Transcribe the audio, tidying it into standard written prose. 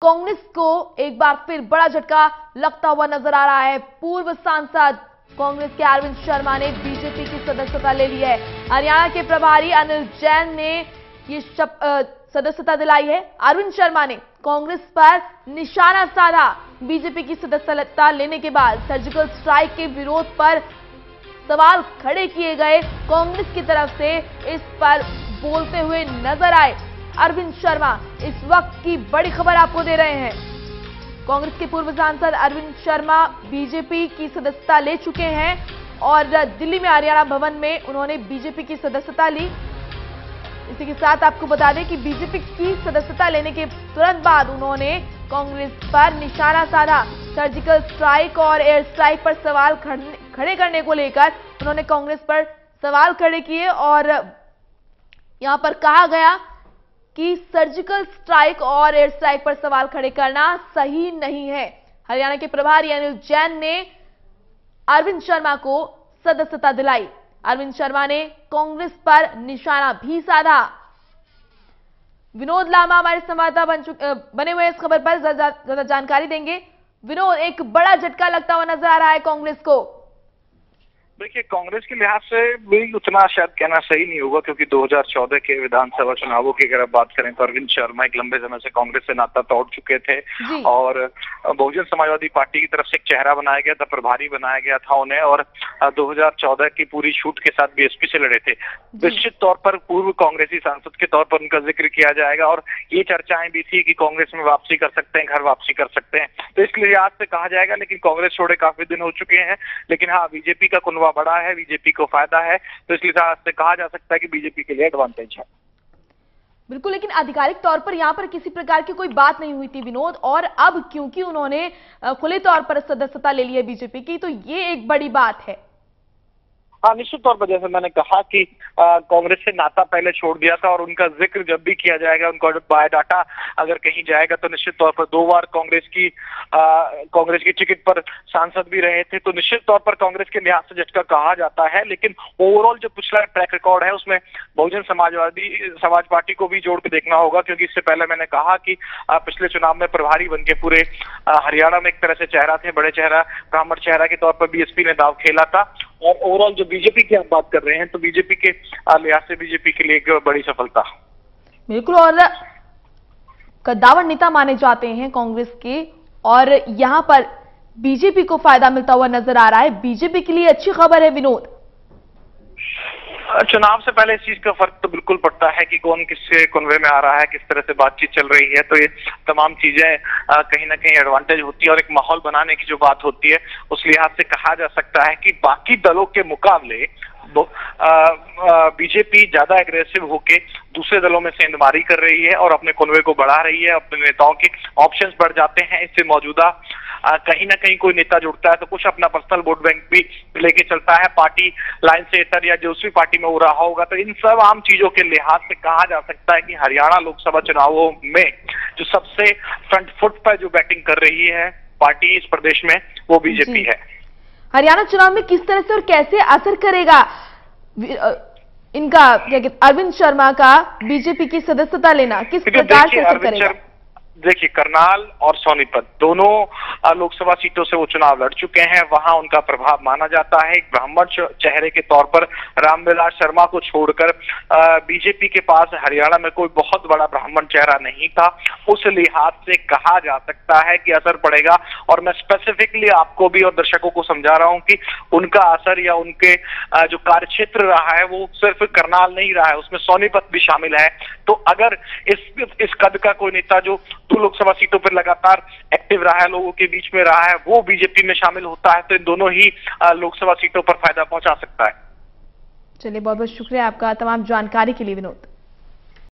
कांग्रेस को एक बार फिर बड़ा झटका लगता हुआ नजर आ रहा है। पूर्व सांसद कांग्रेस के अरविंद शर्मा ने बीजेपी की सदस्यता ले ली है। हरियाणा के प्रभारी अनिल जैन ने ये सदस्यता दिलाई है। अरविंद शर्मा ने कांग्रेस पर निशाना साधा। बीजेपी की सदस्यता लेने के बाद सर्जिकल स्ट्राइक के विरोध पर सवाल खड़े किए गए। कांग्रेस की तरफ से इस पर बोलते हुए नजर आए अरविंद शर्मा। इस वक्त की बड़ी खबर आपको दे रहे हैं। कांग्रेस के पूर्व सांसद अरविंद शर्मा बीजेपी की सदस्यता ले चुके हैं और दिल्ली में हरियाणा भवन में उन्होंने बीजेपी की सदस्यता ली। इसी के साथ आपको बता दें कि बीजेपी की सदस्यता लेने के तुरंत बाद उन्होंने कांग्रेस पर निशाना साधा। सर्जिकल स्ट्राइक और एयर स्ट्राइक पर सवाल खड़े करने को लेकर उन्होंने कांग्रेस पर सवाल खड़े किए और यहां पर कहा गया कि सर्जिकल स्ट्राइक और एयर स्ट्राइक पर सवाल खड़े करना सही नहीं है। हरियाणा के प्रभारी अनिल जैन ने अरविंद शर्मा को सदस्यता दिलाई। अरविंद शर्मा ने कांग्रेस पर निशाना भी साधा। विनोद लामा हमारे संवाददाता बने हुए इस खबर पर ज्यादा जानकारी देंगे। विनोद, एक बड़ा झटका लगता हुआ नजर आ रहा है कांग्रेस को। देखिए, कांग्रेस के लिहाज से भी उतना शायद कहना सही नहीं होगा, क्योंकि 2014 के विधानसभा चुनावों की अगर बात करें तो अरविंद शर्मा एक लंबे समय से कांग्रेस से नाता तोड़ चुके थे और बहुजन समाजवादी पार्टी की तरफ से एक चेहरा बनाया गया था, प्रभारी बनाया गया था उन्हें, और 2014 की पूरी छूट के साथ बीएसपी से लड़े थे। निश्चित तौर पर पूर्व कांग्रेसी सांसद के तौर पर उनका जिक्र किया जाएगा और ये चर्चाएं भी थी कि कांग्रेस में वापसी कर सकते हैं, घर वापसी कर सकते हैं, तो इसके लिहाज से कहा जाएगा। लेकिन कांग्रेस छोड़े काफी दिन हो चुके हैं, लेकिन हाँ, बीजेपी का कुनबा बड़ा है, बीजेपी को फायदा है, तो इसलिए से कहा जा सकता है कि बीजेपी के लिए एडवांटेज है। बिल्कुल, लेकिन आधिकारिक तौर पर यहां पर किसी प्रकार की कोई बात नहीं हुई थी विनोद, और अब क्योंकि उन्होंने खुले तौर पर सदस्यता ले ली है बीजेपी की, तो ये एक बड़ी बात है। हाँ, निश्चित तौर पर जैसे मैंने कहा कि कांग्रेस से नाता पहले छोड़ दिया था और उनका जिक्र जब भी किया जाएगा, उनका बायोडाटा अगर कहीं जाएगा तो निश्चित तौर पर 2 बार कांग्रेस की टिकट पर सांसद भी रहे थे, तो निश्चित तौर पर कांग्रेस के लिहाज से झटका कहा जाता है। लेकिन ओवरऑल जो पिछला ट्रैक रिकॉर्ड है उसमें बहुजन समाज पार्टी को भी जोड़ के देखना होगा, क्योंकि इससे पहले मैंने कहा कि पिछले चुनाव में प्रभारी बन के पूरे हरियाणा में एक तरह से चेहरा थे, बड़े चेहरा, ब्राह्मण चेहरा के तौर पर बीएसपी ने दाव खेला था। और ओवरऑल जो बीजेपी की आप बात कर रहे हैं तो बीजेपी के लिहाज से बीजेपी के लिए एक बड़ी सफलता। बिल्कुल, और कद्दावर नेता माने जाते हैं कांग्रेस के, और यहां पर बीजेपी को फायदा मिलता हुआ नजर आ रहा है। बीजेपी के लिए अच्छी खबर है विनोद। चुनाव से पहले इस चीज का फर्क तो बिल्कुल पड़ता है कि कौन किससे कन्वे में आ रहा है, किस तरह से बातचीत चल रही है, तो ये तमाम चीजें कहीं ना कहीं एडवांटेज होती है और एक माहौल बनाने की जो बात होती है उस लिहाज से कहा जा सकता है कि बाकी दलों के मुकाबले बीजेपी ज्यादा एग्रेसिव होके दूसरे दलों में सेंधमारी कर रही है और अपने कन्वे को बढ़ा रही है, अपने नेताओं के ऑप्शंस बढ़ जाते हैं। इससे मौजूदा कहीं ना कहीं कोई नेता जुड़ता है तो कुछ अपना पर्सनल वोट बैंक भी लेके चलता है, पार्टी लाइन से इतर या जो उसी पार्टी में हो रहा होगा। तो इन सब आम चीजों के लिहाज से कहा जा सकता है कि हरियाणा लोकसभा चुनावों में जो सबसे फ्रंट फुट पर जो बैटिंग कर रही है पार्टी इस प्रदेश में, वो बीजेपी है। हरियाणा चुनाव में किस तरह से और कैसे असर करेगा इनका, क्या कहते, अरविंद शर्मा का बीजेपी की सदस्यता लेना किस प्रकार से असर करेगा? देखिए, करनाल और सोनीपत दोनों लोकसभा सीटों से वो चुनाव लड़ चुके हैं, वहां उनका प्रभाव माना जाता है। एक ब्राह्मण चेहरे के तौर पर रामविलास शर्मा को छोड़कर बीजेपी के पास हरियाणा में कोई बहुत बड़ा ब्राह्मण चेहरा नहीं था। उस लिहाज से कहा जा सकता है कि असर पड़ेगा, और मैं स्पेसिफिकली आपको भी और दर्शकों को समझा रहा हूं कि उनका असर या उनके जो कार्यक्षेत्र रहा है वो सिर्फ करनाल नहीं रहा है, उसमें सोनीपत भी शामिल है। तो अगर इस कद का कोई नेता जो 2 लोकसभा सीटों पर लगातार एक्टिव रहा है, लोगों के बीच में रहा है, वो बीजेपी में शामिल होता है तो इन दोनों ही लोकसभा सीटों पर फायदा पहुंचा सकता है। चलिए, बहुत बहुत शुक्रिया आपका तमाम जानकारी के लिए विनोद।